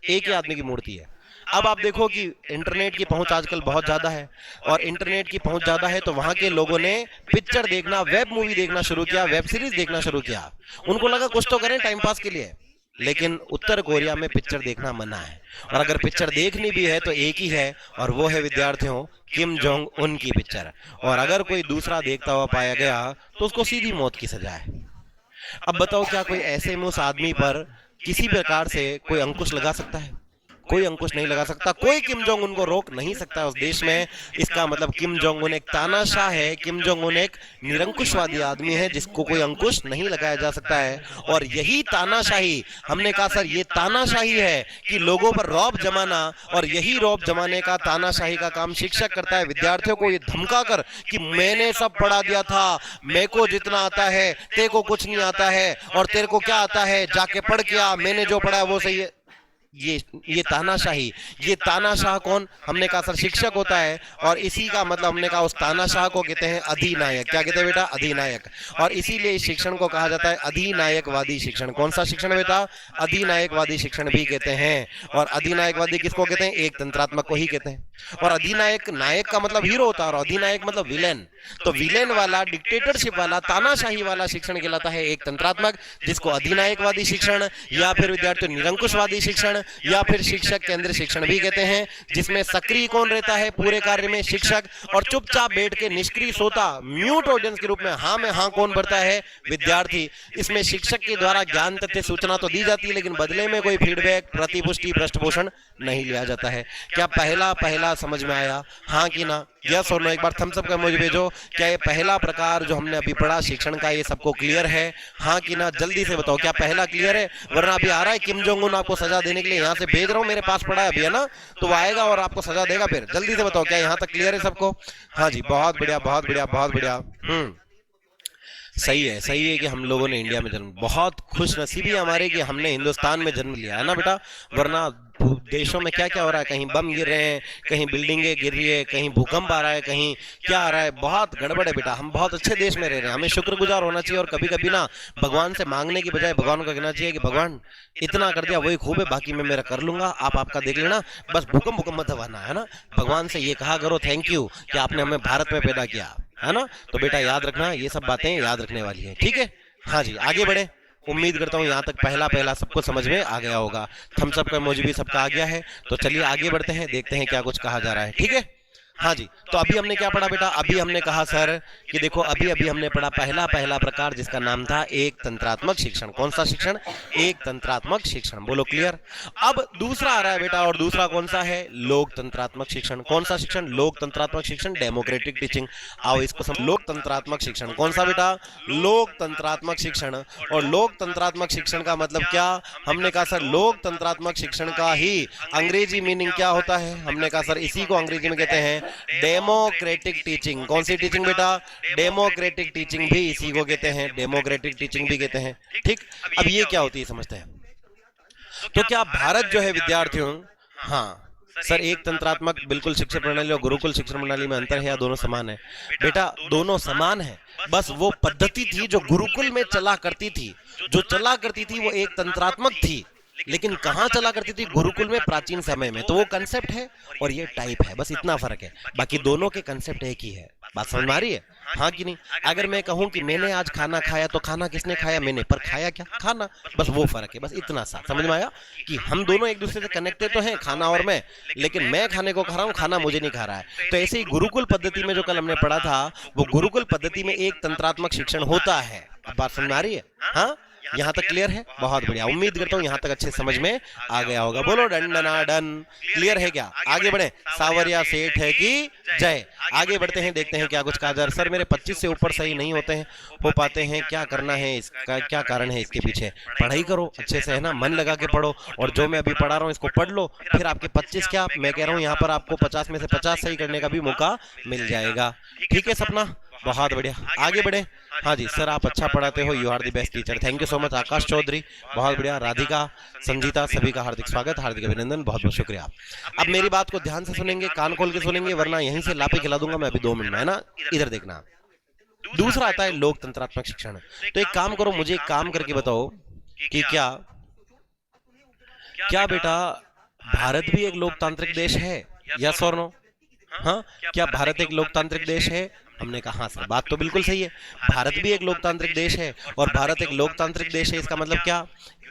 एक ही आदमी की मूर्ति है। अब आप देखो कि इंटरनेट की पहुंच आजकल बहुत ज्यादा है, और इंटरनेट की पहुंच ज्यादा है तो वहां के लोगों ने पिक्चर देखना, वेब मूवी देखना शुरू किया, वेब सीरीज देखना शुरू किया। उनको लगा कुछ तो करें टाइम पास के लिए, लेकिन उत्तर कोरिया में पिक्चर देखना मना है। और अगर पिक्चर देखनी भी है तो एक ही है, और वो है विद्यार्थियों किम जोंग उन की पिक्चर। और अगर कोई दूसरा देखता हुआ पाया गया तो उसको सीधी मौत की सजा है। अब बताओ, क्या कोई ऐसे में उस आदमी पर किसी प्रकार से कोई अंकुश लगा सकता है? कोई अंकुश नहीं लगा सकता, कोई किम जोंग उन को रोक नहीं सकता उस देश में। इसका मतलब किम जोंग उन एक तानाशाह है, किम जोंग उन एक निरंकुशवादी आदमी है जिसको कोई अंकुश नहीं लगाया जा सकता है। और यही तानाशाही, हमने कहा सर ये तानाशाही है कि लोगों पर रौब जमाना, और यही रौब जमाने का, तानाशाही का काम शिक्षक करता है। विद्यार्थियों को ये धमका कर कि मैंने सब पढ़ा दिया था, मेरे को जितना आता है, तेरे को कुछ नहीं आता है, और तेरे को क्या आता है, जाके पढ़ के आ, मैंने जो पढ़ा है वो सही है। ये तानाशाही, ये तानाशाह कौन? हमने कहा सर शिक्षक होता है, और इसी का मतलब हमने कहा उस तानाशाह को कहते हैं अधिनायक। क्या कहते हैं बेटा? अधिनायक। और इसीलिए इस शिक्षण को कहा जाता है अधिनायकवादी शिक्षण। कौन सा शिक्षण बेटा? अधिनायकवादी शिक्षण भी कहते हैं। और अधिनायकवादी किसको कहते हैं? एक तंत्रात्मक को ही कहते हैं। और अधिनायक, नायक का मतलब हीरो होता है, और अधिनायक मतलब विलेन। तो विलेन वाला, डिक्टेटरशिप वाला, तानाशाही वाला शिक्षण कहलाता है एक तंत्रात्मक, जिसको अधिनायकवादी शिक्षण, या फिर विद्यार्थी निरंकुशवादी शिक्षण, या फिर शिक्षक केंद्र शिक्षण भी कहते हैं। जिसमें सक्रिय कौन रहता है पूरे कार्य में? शिक्षक। और चुपचाप बैठ के निष्क्रिय सोता, म्यूट ऑडियंस के रूप में हाँ में हाँ कौन भरता है? विद्यार्थी। इसमें शिक्षक के द्वारा ज्ञान तथ्य सूचना तो दी जाती है, लेकिन बदले में कोई फीडबैक, प्रतिपुष्टि, पृष्ठपोषण नहीं लिया जाता है। क्या पहला पहला समझ में आया? हाँ कि ना? यस और नो एक बार थम्स अप का मुझे भेजो। क्या ये पहला प्रकार जो हमने अभी पढ़ा शिक्षण का, ये सबको क्लियर है? हाँ कि ना? जल्दी से बताओ, क्या पहला क्लियर है? वरना अभी आ रहा है किम जोंग उन आपको सजा देने के लिए, यहाँ से भेज रहा हूँ, मेरे पास पड़ा है अभी, है ना? तो वो आएगा और आपको सजा देगा। फिर जल्दी से बताओ, क्या यहाँ तक क्लियर है सबको? हाँ जी, बहुत बढ़िया, बहुत बढ़िया, बहुत बढ़िया। सही है, सही है कि हम लोगों ने इंडिया में जन्म, बहुत खुश नसीबी है हमारे कि हमने हिंदुस्तान में जन्म लिया, है ना बेटा? वरना देशों में क्या क्या हो रहा है, कहीं बम गिर रहे हैं, कहीं बिल्डिंगें गिर रही है, कहीं भूकंप आ रहा है, कहीं क्या आ रहा है, बहुत गड़बड़ है बेटा। हम बहुत अच्छे देश में रह रहे हैं, हमें शुक्रगुजार होना चाहिए। और कभी कभी ना भगवान से मांगने की बजाय भगवान को कहना चाहिए कि भगवान इतना कर दिया वही खूब है, बाकी मैं मेरा कर लूंगा, आप आपका देख लेना, बस भूकंप मत दबाना, है ना? भगवान से ये कहा करो, थैंक यू कि आपने हमें भारत में पैदा किया, है ना? तो बेटा याद रखना, ये सब बातें याद रखने वाली है, ठीक है? हाँ जी, आगे बढ़े। उम्मीद करता हूँ यहाँ तक पहला पहला सबको समझ में आ गया होगा। थम्स अप का इमोजी भी सबका आ गया है। तो चलिए आगे बढ़ते हैं, देखते हैं क्या कुछ कहा जा रहा है, ठीक है? हाँ जी, तो अभी हमने क्या पढ़ा बेटा? अभी हमने कहा सर कि देखो अभी अभी हमने पढ़ा पहला पहला प्रकार जिसका नाम था एक तंत्रात्मक शिक्षण। कौन सा शिक्षण? एक तंत्रात्मक शिक्षण। बोलो क्लियर? अब दूसरा आ रहा है बेटा, और दूसरा कौन सा है? लोकतंत्रात्मक शिक्षण। कौन सा शिक्षण? लोकतंत्रात्मक शिक्षण, डेमोक्रेटिक टीचिंग। आओ इसको समझ। लोकतंत्रात्मक शिक्षण कौन सा बेटा? लोकतंत्रात्मक शिक्षण। और लोकतंत्रात्मक शिक्षण का मतलब क्या? हमने कहा सर लोकतंत्रात्मक शिक्षण का ही अंग्रेजी मीनिंग क्या होता है? हमने कहा सर इसी को अंग्रेजी में कहते हैं डेमोक्रेटिक टीचिंग। कौन सी टीचिंग बेटा? डेमोक्रेटिक टीचिंग भी इसी को कहते हैं, डेमोक्रेटिक टीचिंग भी कहते हैं, ठीक? अब ये क्या होती है समझते हैं। तो क्या भारत जो है विद्यार्थियों, हाँ सर, एक तंत्रात्मक बिल्कुल शिक्षा प्रणाली और गुरुकुल शिक्षा प्रणाली में अंतर है या दोनों समान है? बेटा दोनों समान है, बस वो पद्धति थी जो गुरुकुल में चला करती थी, वो एक तंत्रात्मक थी, लेकिन कहाँ चला करती थी? गुरुकुल में, प्राचीन समय में। तो वो कंसेप्ट है और ये टाइप है, बस इतना फर्क है, बाकी दोनों के कंसेप्ट एक ही है। बात समझ में आ रही है? हाँ कि नहीं? अगर मैं कहूं कि मैंने आज खाना खाया, तो खाना किसने खाया? मैंने, पर खाया क्या? खाना। बस वो फर्क है, बस इतना सा समझ में आया कि हम दोनों एक दूसरे से कनेक्टेड तो हैं, खाना और मैं, लेकिन मैं खाने को खा रहा हूँ, खाना मुझे नहीं खा रहा है। तो ऐसे ही गुरुकुल पद्धति में जो कल हमने पढ़ा था, वो गुरुकुल पद्धति में एक तंत्रात्मक शिक्षण होता है। अब बात समझ में आ रही है? हाँ, यहाँ तक क्लियर है? बहुत बढ़िया, उम्मीद करता हूँ यहाँ तक अच्छे समझ में आ गया होगा। बोलो डन डना डन। क्लियर है क्या? आगे बढ़े। सावरिया सेठ है कि जय। आगे बढ़ते हैं, देखते हैं क्या कुछ कहा जा रहा है। सर मेरे 25 से ऊपर सही नहीं हो पाते हैं, क्या करना है, इसका क्या कारण है इसके पीछे? पढ़ाई करो अच्छे से, है ना, मन लगा के पढ़ो, और जो मैं अभी पढ़ा रहा हूँ इसको पढ़ लो, फिर आपके 25 क्या, मैं कह रहा हूँ यहाँ पर आपको 50 में से 50 सही करने का भी मौका मिल जाएगा। ठीक है सपना? बहुत बढ़िया, आगे बढ़े। हाँ जी सर, आप अच्छा पढ़ाते हो, you are the best teacher. Thank you so much Aakash Chaudhary, बहुत बढ़िया। राधिका, संजीता, सभी का हार्दिक स्वागत, हार्दिक अभिनंदन, बहुत बहुत शुक्रिया। अब मेरी बात को ध्यान से सुनेंगे, कान खोल के सुनेंगे, वरना यहीं से लापे खिला दूंगा मैं अभी 2 मिनट में, है ना? इधर देखना। दूसरा आता है लोकतंत्रात्मक शिक्षण। तो एक काम करो, मुझे एक काम करके बताओ कि क्या बेटा भारत भी एक लोकतांत्रिक देश है? यस और नो? हाँ, क्या भारत एक लोकतांत्रिक देश है? हमने कहा हाँ सर, बात तो बिल्कुल सही है, भारत भी एक लोकतांत्रिक देश है। और भारत एक लोकतांत्रिक देश है, इसका मतलब क्या?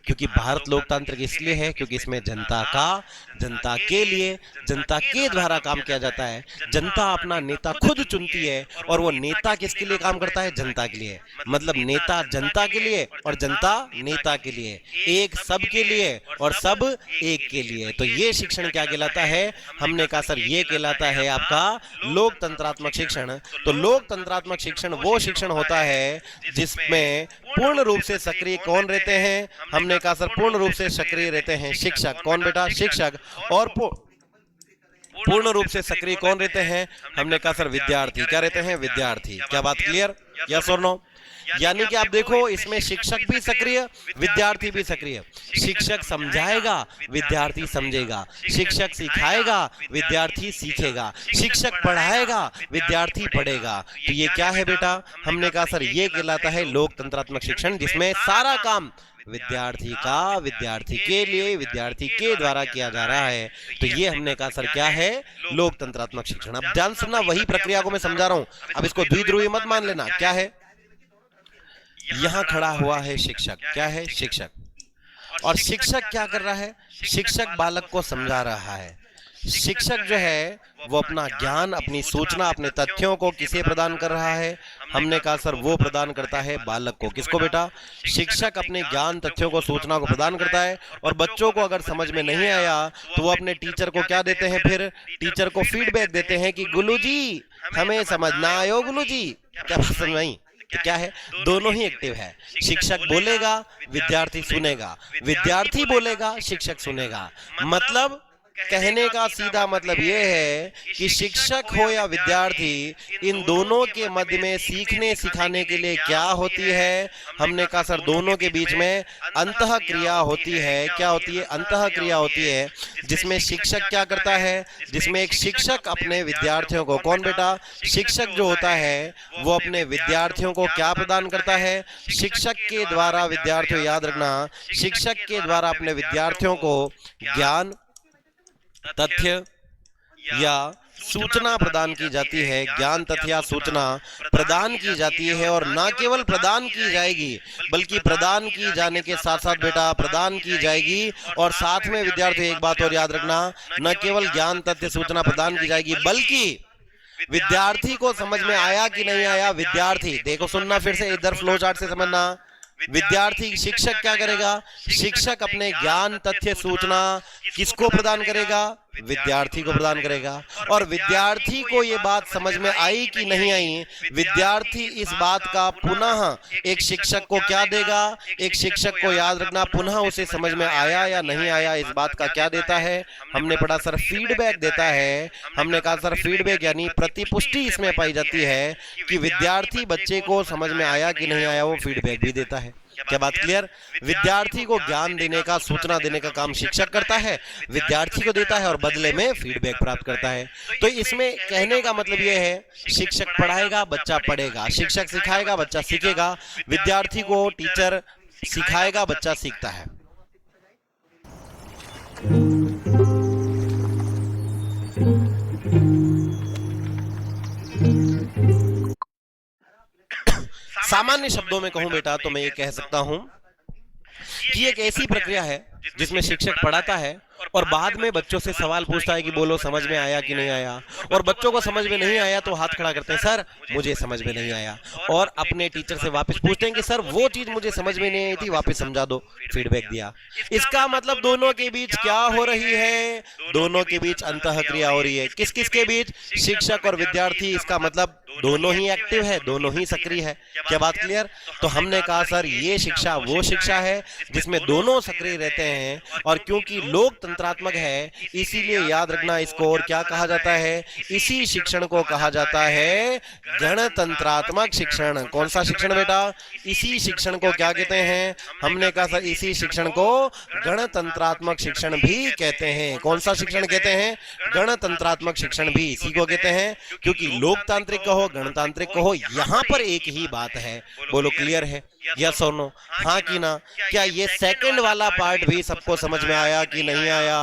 क्योंकि भारत लोकतांत्रिक इसलिए है क्योंकि इसमें जनता के लिए, जनता के द्वारा काम किया जाता है। जनता अपना नेता खुद चुनती है, और वो नेता किसके लिए काम करता है? जनता के लिए। मतलब नेता जनता के लिए और जनता नेता के लिए, एक सब के लिए और सब एक के लिए। तो ये शिक्षण क्या कहलाता है? हमने कहा सर ये कहलाता है आपका लोकतंत्रात्मक शिक्षण। तो लोकतंत्रात्मक शिक्षण वो शिक्षण होता है जिसमें पूर्ण रूप से सक्रिय कौन रहते हैं? हमने कहा सर पूर्ण रूप से सक्रिय रहते हैं शिक्षक। कौन बेटा? शिक्षक। और पूर्ण रूप से सक्रिय कौन रहते हैं? हमने कहा सर विद्यार्थी। क्या रहते हैं? विद्यार्थी। क्या बात क्लियर? यस और नो? यानी कि आप देखो, इसमें शिक्षक भी सक्रिय, विद्यार्थी भी सक्रिय। शिक्षक समझाएगा, विद्यार्थी समझेगा। शिक्षक सिखाएगा, विद्यार्थी सीखेगा। शिक्षक पढ़ाएगा, विद्यार्थी पढ़ेगा। तो ये क्या है बेटा? हमने कहा सर ये कहलाता है लोकतंत्रात्मक शिक्षण, जिसमें सारा काम विद्यार्थी के लिए, विद्यार्थी के द्वारा किया जा रहा है। तो ये हमने कहा सर क्या है? लोकतंत्रात्मक शिक्षण। अब ध्यान सुनना, वही प्रक्रिया को मैं समझा रहा हूं, अब इसको द्विध्रुवी मत मान लेना। क्या है? यहां खड़ा हुआ है शिक्षक। क्या है? शिक्षक। और शिक्षक क्या कर रहा है? शिक्षक बालक को समझा रहा है। शिक्षक जो है वो अपना ज्ञान, अपनी सूचना, अपने तथ्यों को किसे प्रदान कर रहा है? हमने कहा सर वो प्रदान करता है बालक को। किसको बेटा? शिक्षक अपने ज्ञान, तथ्यों को, सूचना को प्रदान करता है। और बच्चों को अगर समझ में नहीं आया तो वो अपने टीचर को क्या देते हैं? फिर टीचर को फीडबैक देते हैं कि गुलू जी हमें समझना आयो, गुलू जी। क्या समझ नहीं? तो क्या है? दोनों ही एक्टिव है। शिक्षक बोलेगा, विद्यार्थी सुनेगा, विद्यार्थी बोलेगा, शिक्षक सुनेगा। मतलब कहने का सीधा मतलब यह है कि शिक्षक हो या विद्यार्थी, इन दोनों के मध्य में सीखने सिखाने के लिए क्या होती है? हमने कहा सर दोनों के बीच में अंतः क्रिया होती है। क्या होती है? अंतः क्रिया होती है, जिसमें शिक्षक क्या करता है? जिसमें एक शिक्षक अपने विद्यार्थियों को, कौन बेटा? शिक्षक जो होता है वो अपने विद्यार्थियों को क्या प्रदान करता है? शिक्षक के द्वारा, विद्यार्थियों याद रखना, शिक्षक के द्वारा अपने विद्यार्थियों को ज्ञान, तथ्य या सूचना प्रदान की जाती है। ज्ञान, तथ्य या सूचना प्रदान की जाती है, और ना केवल प्रदान की जाएगी बल्कि प्रदान की जाने के साथ साथ बेटा प्रदान की जाएगी। और साथ में विद्यार्थी एक बात और याद रखना, न केवल ज्ञान, तथ्य, सूचना प्रदान की जाएगी बल्कि विद्यार्थी को समझ में आया कि नहीं आया, विद्यार्थी देखो सुनना फिर से, इधर फ्लो चार्ट से समझना। विद्यार्थी, शिक्षक क्या करेगा? शिक्षक अपने ज्ञान, तथ्य, सूचना किसको प्रदान करेगा? विद्यार्थी को प्रदान करेगा। और विद्यार्थी को ये बात समझ में आई कि नहीं आई, विद्यार्थी इस बात का पुनः एक शिक्षक को क्या देगा? एक शिक्षक को याद रखना, पुनः उसे समझ में आया या नहीं आया इस बात का क्या देता है? हमने पढ़ा सर फीडबैक देता है। हमने कहा सर फीडबैक यानी प्रतिपुष्टि इसमें पाई जाती है कि विद्यार्थी बच्चे को समझ में आया कि नहीं आया, वो फीडबैक भी देता है। क्या बात क्लियर? विद्यार्थी को ज्ञान देने का, सूचना देने का काम शिक्षक करता है, विद्यार्थी को देता है और बदले में फीडबैक प्राप्त करता है। तो इसमें कहने का मतलब यह है, शिक्षक पढ़ाएगा, बच्चा पढ़ेगा, शिक्षक सिखाएगा, बच्चा सीखेगा, विद्यार्थी को टीचर सिखाएगा, बच्चा सीखता है। सामान्य शब्दों में कहूं बेटा तो मैं ये कह सकता हूं कि एक ऐसी प्रक्रिया है जिसमें शिक्षक पढ़ाता है और बाद में बच्चों से सवाल पूछता है कि बोलो समझ में आया कि नहीं आया, और बच्चों को समझ में नहीं आया तो हाथ खड़ा करते हैं, सर मुझे समझ में नहीं आया, और अपने टीचर से वापस पूछते हैं कि सर वो चीज मुझे समझ में नहीं आई थी, वापस समझा दो, फीडबैक दिया। इसका मतलब दोनों के बीच क्या हो रही है? दोनों के बीच अंतःक्रिया हो रही है। किस किस के बीच? शिक्षक और विद्यार्थी। इसका मतलब दोनों ही एक्टिव है, दोनों ही सक्रिय है। क्या बात क्लियर? तो हमने कहा सर ये शिक्षा वो शिक्षा है जिसमें दोनों सक्रिय रहते हैं, और क्योंकि लोकतंत्रात्मक है इसीलिए याद रखना इसको और क्या कहा जाता है? इसी शिक्षण को कहा जाता है गणतंत्रात्मक शिक्षण। कौन सा शिक्षण बेटा? इसी शिक्षण को क्या कहते हैं? हमने कहा सर इसी शिक्षण को गणतंत्रात्मक शिक्षण भी कहते हैं। कौन सा शिक्षण कहते हैं? गणतंत्रात्मक शिक्षण भी इसी को कहते हैं, क्योंकि लोकतांत्रिक कहो गणतांत्रिक कहो यहां पर एक ही बात है। बोलो क्लियर है? यस और नो, हाँ कि ना? क्या ये सेकंड वाला पार्ट भी सबको समझ में आया कि नहीं आया?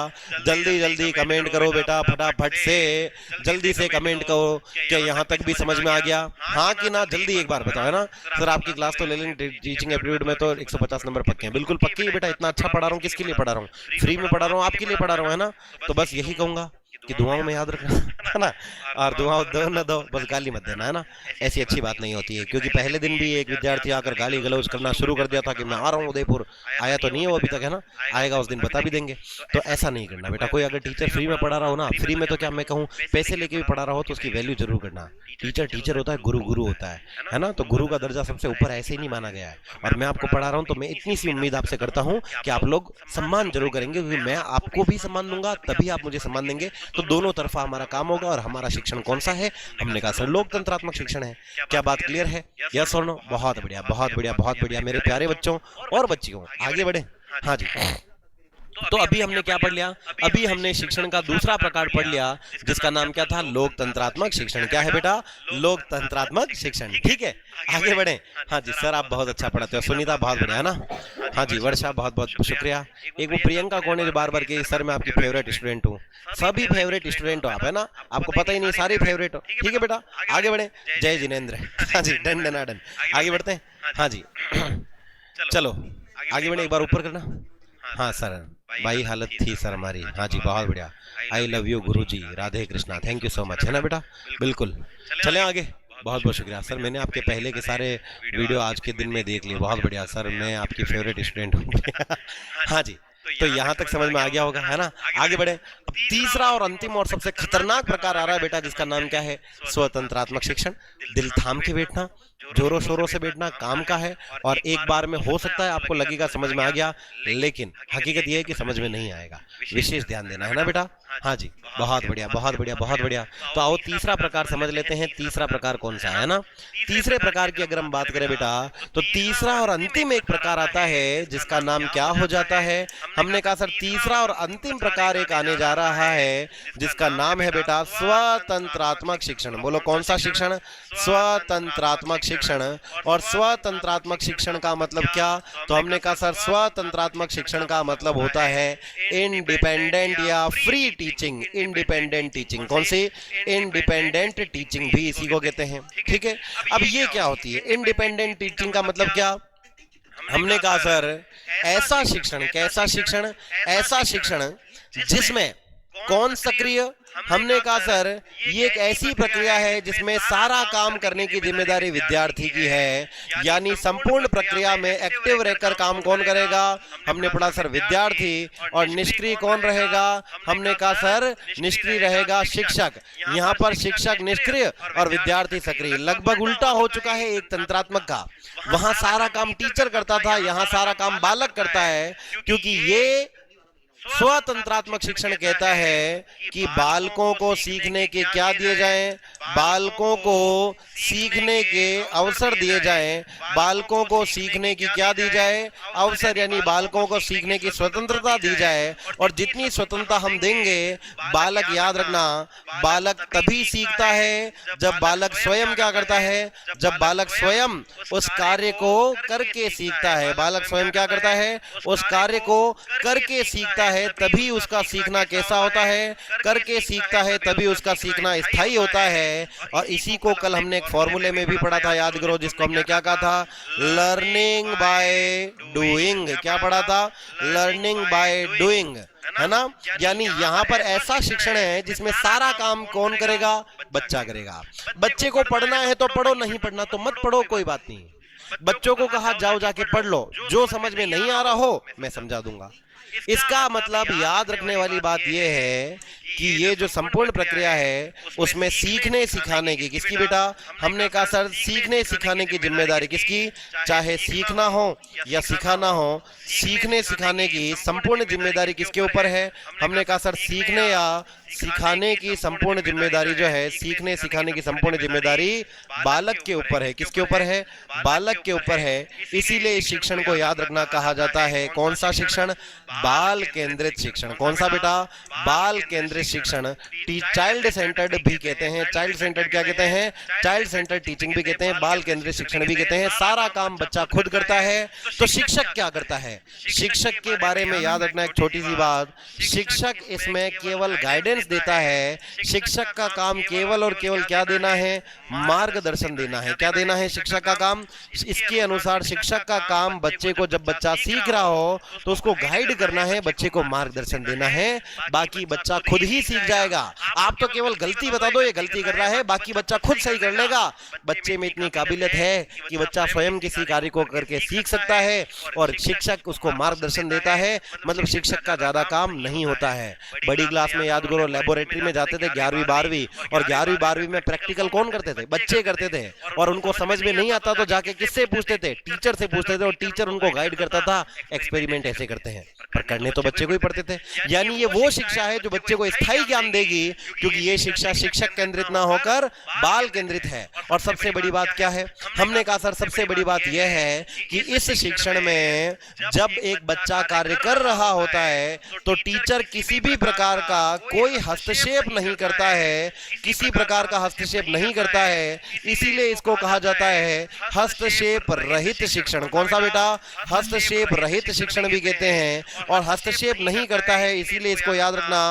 जल्दी जल्दी कमेंट करो बेटा, फटाफट से जल्दी से कमेंट करो। क्या यहाँ तक भी समझ में आ गया? हाँ कि ना? जल्दी एक बार बताओ। है ना सर, आपकी क्लास तो ले लेंगे, टीचिंग एप्टीट्यूड में तो 150 नंबर पक्के हैं। बिल्कुल पक्के ही बेटा, इतना अच्छा पढ़ा रहा हूँ। किसके लिए पढ़ा रहा हूँ? फ्री में पढ़ा रहा हूँ, आपके लिए पढ़ा रहा हूँ। है ना? तो बस यही कहूंगा कि दुआओं में याद रखना, है ना, और दुआओं दो न दो, बस गाली मत देना। है ना? ऐसी अच्छी बात नहीं होती है, क्योंकि पहले दिन भी एक विद्यार्थी आकर गाली गलौज करना शुरू कर दिया था कि मैं आ रहा हूँ उदयपुर। आया तो नहीं है वो अभी तक, है ना? आएगा उस दिन बता भी देंगे। तो ऐसा नहीं करना बेटा। कोई अगर टीचर फ्री में पढ़ा रहा हो ना, फ्री में तो क्या मैं कहूँ, पैसे लेके भी पढ़ा रहा हो तो उसकी वैल्यू जरूर करना। टीचर टीचर होता है, गुरु गुरु होता है ना? तो गुरु का दर्जा सबसे ऊपर ऐसे ही नहीं माना गया है। और मैं आपको पढ़ा रहा हूँ तो मैं इतनी सी उम्मीद आपसे करता हूँ कि आप लोग सम्मान जरूर करेंगे, क्योंकि मैं आपको भी सम्मान दूंगा तभी आप मुझे सम्मान देंगे। तो दोनों तरफा हमारा काम होगा। और हमारा शिक्षण कौन सा है? हमने कहा सर लोकतंत्रात्मक शिक्षण है। क्या बात क्लियर है? यस और नो? बहुत बढ़िया, बहुत बढ़िया, बहुत बढ़िया मेरे प्यारे बच्चों और बच्चियों, आगे बढ़े। हाँ जी, तो अभी हमने क्या पढ़ लिया? अभी हमने शिक्षण का दूसरा प्रकार पढ़ लिया जिसका नाम क्या था? लोकतंत्रात्मक शिक्षण। क्या है बेटा? लोकतंत्रात्मक शिक्षण। ठीक है, आगे बढ़े। हाँ जी सर, आप बहुत अच्छा पढ़ाते हो। सुनीता बहुत बढ़िया, है ना? हाँ जी, वर्षा बहुत बहुत शुक्रिया। एक वो प्रियंका कौन है जो बार बार के सर मैं आपकी फेवरेट स्टूडेंट हूँ। सभी फेवरेट स्टूडेंट हो आप, है ना? आपको पता ही नहीं, सारे फेवरेट हो। ठीक है बेटा, आगे बढ़े। जय जिनेंद्र। हाँ जी, डन डन डन। आगे बढ़ते हैं। हाँ जी चलो आगे बढ़े, एक बार ऊपर करना। हाँ सर, भाई हालत थी सर हमारी। हाँ जी, बहुत बढ़िया। आई love you guru ji, Radhe Krishna, thank you so much. है ना बेटा? बिल्कुल, चले आगे। बहुत बहुत शुक्रिया सर, मैंने आपके पहले के सारे वीडियो आज के दिन में देख लिए। बहुत बढ़िया सर, मैं आपकी फेवरेट स्टूडेंट हूँ। हाँ जी, तो यहाँ तक समझ में आ गया होगा, है ना? आगे बढ़े। अब तीसरा और अंतिम और सबसे खतरनाक प्रकार आ रहा है बेटा, जिसका नाम क्या है? स्वतंत्रात्मक शिक्षण। दिल थाम के बैठना, जोरों शोरों से बैठना काम का है। और एक बार में हो सकता है आपको लगेगा समझ में आ गया, लेकिन हकीकत यह है कि समझ में नहीं आएगा। विशेष ध्यान देना, है ना बेटा? हाँ जी, बहुत बढ़िया, बहुत बढ़िया, बहुत बढ़िया। तो आओ तीसरा प्रकार समझ लेते हैं। तीसरा प्रकार कौन सा है ना? तीसरे प्रकार की अगर हम बात करें बेटा, तो तीसरा और अंतिम एक प्रकार आता है जिसका नाम क्या हो जाता है? हमने कहा सर तीसरा और अंतिम प्रकार एक आने जा रहा है जिसका नाम है बेटा स्वतंत्रात्मक शिक्षण। बोलो कौन सा शिक्षण? स्वतंत्रात्मक शिक्षण। और स्वतंत्रात्मक शिक्षण का मतलब क्या? तो हमने कहा सर स्वतंत्रात्मक शिक्षण का मतलब होता है इंडिपेंडेंट या फ्री टीचिंग। इंडिपेंडेंट टीचिंग, कौन सी? इंडिपेंडेंट टीचिंग भी इसी को कहते हैं। ठीक है, अब ये क्या होती है इंडिपेंडेंट टीचिंग का मतलब क्या? हमने कहा सर ऐसा शिक्षण, कैसा शिक्षण? ऐसा शिक्षण जिसमें कौन सक्रिय? हमने कहा सर ये एक ऐसी प्रक्रिया है जिसमें सारा काम करने की जिम्मेदारी विद्यार्थी की है, यानी संपूर्ण प्रक्रिया में एक्टिव रहकर काम कौन करेगा? हमने पढ़ा सर विद्यार्थी। और निष्क्रिय कौन रहेगा? हमने कहा सर निष्क्रिय रहेगा शिक्षक। यहाँ पर शिक्षक निष्क्रिय और विद्यार्थी सक्रिय। लगभग उल्टा हो चुका है एक तंत्रात्मक का। वहां सारा काम टीचर करता था, यहाँ सारा काम बालक करता है, क्योंकि ये स्वतंत्रात्मक शिक्षण कहता है कि बालकों को सीखने के क्या दिए जाएं, बालकों को सीखने के अवसर दिए जाएं, बालकों को सीखने की क्या दी जाए, अवसर, यानी बालकों को सीखने की स्वतंत्रता दी जाए। और जितनी स्वतंत्रता हम देंगे, बालक, याद रखना, बालक तभी सीखता है जब बालक स्वयं क्या करता है, जब बालक स्वयं उस कार्य को करके सीखता है। बालक स्वयं क्या करता है, उस कार्य को करके सीखता है, तभी उसका सीखना कैसा होता है, करके सीखता है, तभी उसका सीखना स्थायी होता है। और इसी को कल हमने एक फॉर्मूले में भी पढ़ा था, याद करो, जिसको हमने क्या कहा था, लर्निंग बाय डूइंग। क्या पढ़ा था, लर्निंग बाय डूइंग, है ना। यानी यहाँ पर ऐसा शिक्षण है जिसमें सारा काम कौन करेगा, बच्चा करेगा। बच्चे को पढ़ना है तो पढ़ो, नहीं पढ़ना तो मत पढ़ो, कोई बात नहीं। बच्चों को कहा जाओ जाके पढ़ लो, जो समझ में नहीं आ रहा हो मैं समझा दूंगा। इसका मतलब याद रखने वाली बात यह है कि ये जो संपूर्ण प्रक्रिया है उसमें सीखने सिखाने की, किसकी बेटा, हमने कहा सर सीखने सिखाने की जिम्मेदारी किसकी, चाहे सीखना हो या सिखाना हो, सीखने सिखाने की संपूर्ण जिम्मेदारी किसके ऊपर है। हमने कहा सर सीखने या सिखाने की संपूर्ण जिम्मेदारी जो है, सीखने सिखाने की संपूर्ण जिम्मेदारी बालक के ऊपर है। किसके ऊपर है, बालक के ऊपर है। इसीलिए इस शिक्षण को याद रखना कहा जाता है कौन सा शिक्षण, बाल केंद्रित शिक्षण। कौन सा बेटा, बाल केंद्रित शिक्षण। चाइल्ड सेंटर्ड भी कहते हैं, चाइल्ड सेंटर्ड क्या कहते हैं, चाइल्ड सेंटर्ड टीचिंग भी कहते हैं, बाल केंद्रित शिक्षण भी कहते हैं। सारा काम बच्चा खुद करता है, तो शिक्षक क्या करता है, शिक्षक के बारे में याद रखना एक छोटी सी बात, शिक्षक इसमें केवल गाइडेंस देता है। शिक्षक का काम केवल और केवल क्या देना है, मार्गदर्शन देना है। क्या देना है शिक्षक का काम, इसके अनुसार शिक्षक का काम बच्चे को, जब बच्चा सीख रहा हो तो उसको गाइड करना है, बच्चे को मार्गदर्शन देना है। बाकी बच्चा खुद ही सीख जाएगा। आप तो केवल गलती बता दो, ये गलती कर रहा है, बाकी बच्चा खुद सही कर लेगा। बच्चे में इतनी काबिलियत है कि बच्चा स्वयं किसी कार्य को करके सीख सकता है और शिक्षक उसको मार्गदर्शन देता है। मतलब शिक्षक का ज्यादा काम नहीं होता है। बड़ी क्लास में याद करो लेबोरेटरी में जाते थे 11वीं 12वीं, और 11वीं 12वीं में प्रैक्टिकल कौन करते थे, बच्चे करते थे। और उनको समझ में नहीं आता तो जाके किससे पूछते थे, टीचर से पूछते थे, और टीचर उनको गाइड करता था, एक्सपेरिमेंट ऐसे करते हैं, पर करने तो बच्चे को ही पड़ते थे। यानी ये वो शिक्षा है जो बच्चे को स्थायी ज्ञान देगी, क्योंकि ये शिक्षा शिक्षक केंद्रित ना होकर बाल केंद्रित है। और सबसे बड़ी बात क्या है, हमने कहा सर सबसे बड़ी बात यह है कि इस शिक्षण में जब एक बच्चा कार्य कर रहा होता है तो टीचर किसी भी प्रकार का कोई हस्तक्षेप नहीं करता है, किसी प्रकार का हस्तक्षेप नहीं करता है। इसीलिए इसको कहा जाता है हस्तक्षेप रहित शिक्षण। कौन सा बेटा, हस्तक्षेप रहित शिक्षण भी कहते हैं। और हस्तक्षेप नहीं करता है इसीलिए इसको याद रखना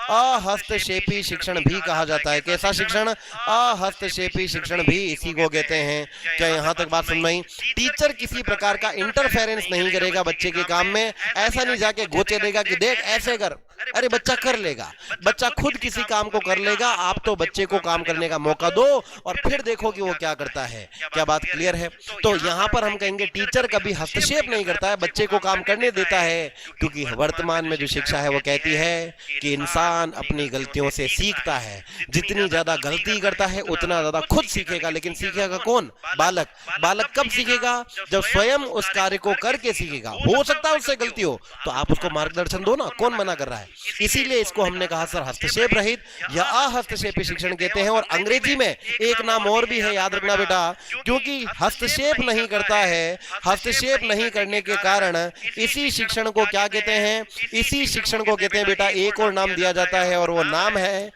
अहस्तक्षेपी शिक्षण भी कहा जाता है। कैसा शिक्षण, अहस्तक्षेपी शिक्षण भी इसी को कहते हैं। क्या यहां तक बात समझ में आई? टीचर किसी प्रकार का इंटरफेरेंस नहीं करेगा बच्चे के काम में। ऐसा नहीं जाके गोचे देगा कि देख ऐसे कर, अरे बच्चा कर लेगा, बच्चा खुद किसी काम को कर लेगा। आप तो बच्चे को काम करने का मौका दो और फिर देखो कि वो क्या करता है। क्या बात क्लियर है? तो यहाँ पर हम कहेंगे टीचर कभी हस्तक्षेप नहीं करता है, बच्चे को काम करने देता है। क्योंकि वर्तमान में जो शिक्षा है वो कहती है कि इंसान अपनी गलतियों से सीखता है। जितनी ज्यादा गलती करता है उतना ज्यादा खुद सीखेगा। लेकिन सीखेगा कौन, बालक। बालक कब सीखेगा, जब स्वयं उस कार्य को करके सीखेगा। हो सकता है उससे गलती हो तो आप उसको मार्गदर्शन दो ना, कौन मना कर रहा है। इसीलिए इसको हमने कहा सर हस्तक्षेप रहित या अहस्तक्षेपी शिक्षण कहते हैं। और अंग्रेजी में एक नाम और भी है, याद रखना बेटा, क्योंकि हस्तक्षेप नहीं करता है, हस्तक्षेप नहीं करने के कारण इसी शिक्षण को क्या कहते हैं, इसी शिक्षण को कहते हैं बेटा, एक और नाम दिया जाता है और वो नाम है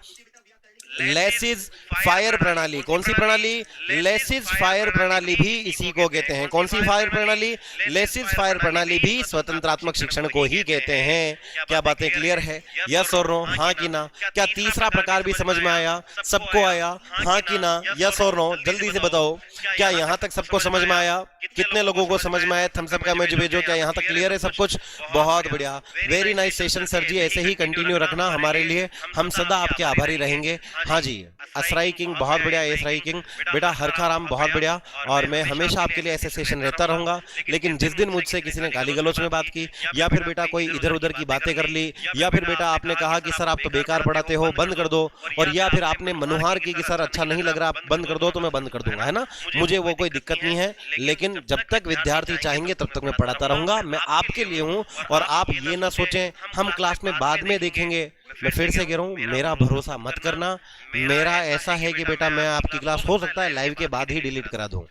लेसिस फायर प्रणाली। कौन सी प्रणाली, लेसिस फायर प्रणाली भी इसी को कहते हैं। कौन सी फायर प्रणाली, लेसिस फायर प्रणाली भी स्वतंत्रात्मक शिक्षण को ही कहते हैं। क्या बातें क्लियर है, यस और नो, हाँ कि ना? क्या तीसरा प्रकार भी समझ में आया, सबको आया, हाँ कि ना, यस और नो? जल्दी से बताओ, क्या यहां तक सबको समझ में आया? कितने लोगों को समझ में आया? थम्स अप का इमेज भेजो। क्या यहां तक क्लियर है सब कुछ? बहुत बढ़िया, वेरी नाइस सेशन सर जी। ऐसे ही कंटिन्यू रखना हमारे लिए, हम सदा आपके आभारी रहेंगे। हाँ जी, असराई किंग बहुत बढ़िया, एसराई किंग बेटा, हरखा राम बहुत बढ़िया। और मैं हमेशा आपके लिए ऐसे सेशन रहता रहूंगा। लेकिन जिस दिन मुझसे किसी ने गाली गलौच में बात की, या फिर बेटा कोई इधर उधर की बातें कर ली, या फिर बेटा आपने कहा कि सर आप तो बेकार पढ़ाते हो, बंद कर दो, और या फिर आपने मनुहार की कि सर अच्छा नहीं लग रहा, आप बंद कर दो, तो मैं बंद कर दूंगा, है ना। मुझे वो कोई दिक्कत नहीं है। लेकिन जब तक विद्यार्थी चाहेंगे तब तक मैं पढ़ाता रहूंगा। मैं आपके लिए हूं। और आप ये ना सोचें हम क्लास में बाद में देखेंगे। मैं फिर से कह रहा हूं, मेरा भरोसा मत करना। मेरा ऐसा है कि बेटा मैं आपकी क्लास हो सकता है लाइव के बाद ही डिलीट करा दूं,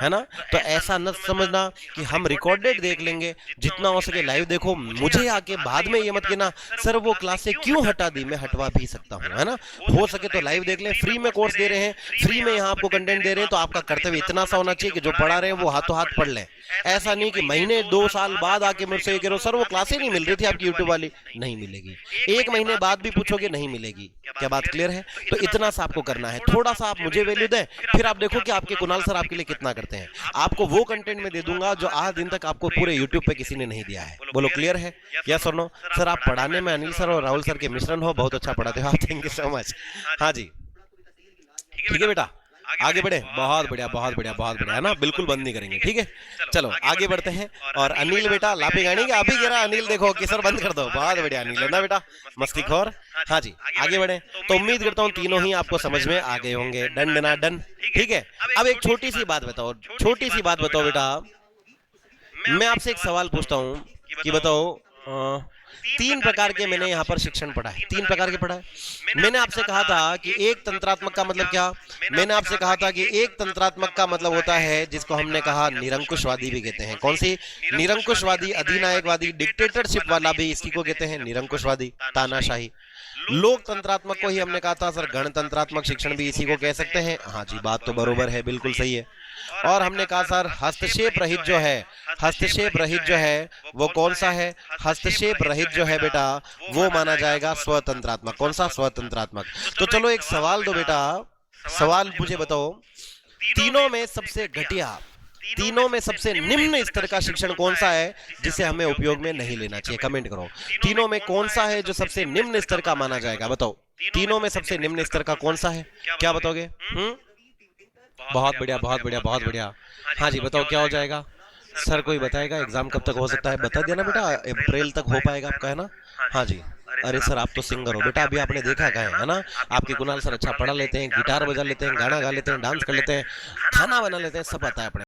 है ना। तो ऐसा न समझना कि हम रिकॉर्डेड देख लेंगे। जितना हो सके लाइव देखो। मुझे आके बाद में ये मत कहना सर वो क्लास से क्यों हटा दी। मैं हटवा भी सकता हूं, है ना। हो सके तो लाइव देख लें। फ्री में कोर्स दे रहे हैं, फ्री में यहाँ आपको कंटेंट दे रहे हैं, तो आपका कर्तव्य इतना सा होना चाहिए कि जो पढ़ा रहे हैं वो हाथों हाथ पढ़ लें। ऐसा नहीं कि महीने 2 साल बाद आके मुझसे ये कह रहे हो सर वो क्लासें नहीं मिल रही थी आपकी यूट्यूब वाली। नहीं मिलेगी। 1 महीने बाद भी पूछोगे, नहीं मिलेगी। क्या बात क्लियर है। तो इतना सा आपको करना है। थोड़ा सा आप मुझे वैल्यू दें, फिर आप देखो कि आपके कुणाल सर आपके लिए कितना करते हैं। आपको वो कंटेंट में दे दूंगा जो आज दिन तक आपको पूरे यूट्यूब पे किसी ने नहीं दिया है। बोलो क्लियर है, यस और नो। सर आप पढ़ाने में अनिल सर और राहुल सर के मिश्रण हो, बहुत अच्छा पढ़ाते हो आप। Thank you so much. हाँ जी, ठीक है बेटा, आगे बढ़े। बहुत बढ़िया बहुत बढ़िया बहुत बढ़िया, है ना। बिल्कुल बंद नहीं करेंगे, ठीक है। चलो आगे बढ़ते हैं। और अनिल बेटा लापी गाड़ी के आप ही कह रहा अनिल, देखो कि सर बंद कर दो। बहुत बढ़िया अनिल, है ना बेटा, मस्तीखोर। हाँ जी, आगे बढ़े। तो उम्मीद करता हूँ तीनों ही आपको समझ में आ गए होंगे। डन डना डन, ठीक है। अब एक छोटी सी बात बताओ, छोटी सी बात बताओ बेटा। मैं आपसे एक सवाल पूछता हूँ कि बताओ 3 प्रकार के मैंने यहाँ पर शिक्षण पढ़ा है। 3 प्रकार के पढ़ा है। मैंने आपसे कहा था कि एक तंत्रात्मक का मतलब क्या। मैंने आपसे कहा था कि एक तंत्रात्मक का मतलब होता है जिसको हमने कहा निरंकुशवादी भी कहते हैं। कौन सी? निरंकुशवादी, अधिनायकवादी, डिक्टेटरशिप वाला भी इसी को कहते हैं निरंकुशवादी, तानाशाही। लोकतंत्रात्मक को ही हमने कहा था सर गणतंत्रात्मक शिक्षण भी इसी को कह सकते हैं। हाँ जी, बात तो बरोबर है, बिल्कुल सही है। और हमने कहा सर हस्तक्षेप रहित जो है, हस्तक्षेप रहित जो है वो कौन सा है? हस्तक्षेप रहित जो है बेटा वो माना जाएगा स्वतंत्रात्मक। कौन सा? स्वतंत्रात्मक। तो चलो एक सवाल दो बेटा, सवाल मुझे बताओ, तीनों में सबसे घटिया, तीनों में सबसे निम्न स्तर का शिक्षण कौन सा है जिसे हमें उपयोग में नहीं लेना चाहिए? कमेंट करो। तीनों में कौन सा है जो सबसे निम्न स्तर का माना जाएगा? बताओ, तीनों में सबसे निम्न स्तर का कौन सा है? क्या बताओगे? बहुत बढ़िया बहुत बढ़िया बहुत बढ़िया। हाँ जी, बताओ क्या हो जाएगा? सर कोई बताएगा एग्जाम कब तक हो सकता है? बता देना बेटा, अप्रैल तक हो पाएगा आपका, है ना। हाँ जी। अरे सर आप तो सिंगर हो बेटा, अभी आपने देखा है ना। आपके कुणाल सर अच्छा पढ़ा लेते हैं, गिटार बजा लेते हैं, गाना गा लेते हैं, डांस कर लेते हैं, खाना बना लेते हैं, सब आता है अपने